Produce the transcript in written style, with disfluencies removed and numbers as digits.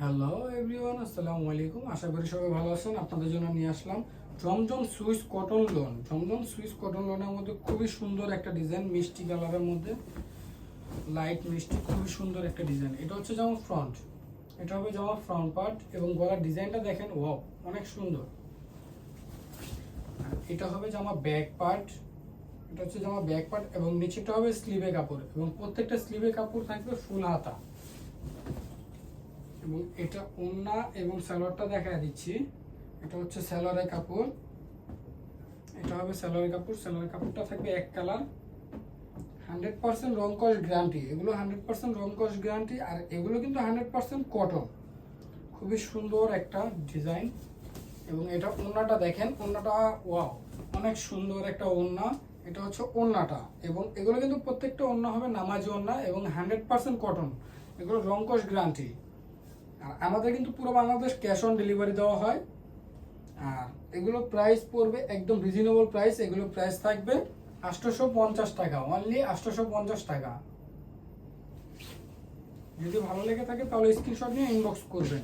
Hello everyone, আসসালামু আলাইকুম। আশা করি সবাই ভালো আছেন। আপনাদের জন্য নিয়ে আসলাম জমজম সুইস কটন লোন। জমজম সুইস কটন লোনের মধ্যে খুবই সুন্দর একটা ডিজাইন, মিষ্টি কালারের মধ্যে লাইট মিষ্টি, খুবই সুন্দর একটা ডিজাইন। এটা হচ্ছে যেমন ফ্রন্ট, এটা হবে যেমন ফ্রন্ট পার্ট এবং গলার ডিজাইনটা দেখেন, ওয়াও অনেক সুন্দর। আর এটা হবে জামা ব্যাক পার্ট, এটা হচ্ছে জামা ব্যাক পার্ট এবং নিচেটা হবে স্লিভে কাপড় এবং প্রত্যেকটা স্লিভে কাপড় থাকবে ফুল হাতা। এবং এটা ওড়না এবং সালোয়ারটা দেখা দিচ্ছি। এটা হচ্ছে সালোয়ারের কাপড়, এটা হবে সালোয়ারের কাপড়। সালোয়ারের কাপড়টা থাকবে এক কালার, 100% রং কস গ্যারান্টি। এগুলো 100% রং কস গ্যারান্টি, আর এগুলো কিন্তু 100% কটন। খুবই সুন্দর একটা ডিজাইন। এবং এটা ওড়নাটা দেখেন, ওড়নাটা ওয়াও অনেক সুন্দর একটা ওড়না। এটা হচ্ছে ওড়নাটা এবং এগুলো কিন্তু প্রত্যেকটা ওড়না হবে নামাজি ওড়না এবং 100% কটন। এগুলো রং কস গ্যারান্টি। আর আমাদের কিন্তু পুরো বাংলাদেশ ক্যাশ অন ডেলিভারি দেওয়া হয়। আর এগুলো প্রাইস পড়বে একদম রিজনেবল প্রাইস। এগুলো প্রাইস থাকবে 850 টাকা, অনলি 850 টাকা। যদি ভালো লেগে থাকে তাহলে স্ক্রিনশট নিয়ে ইনবক্স করবেন।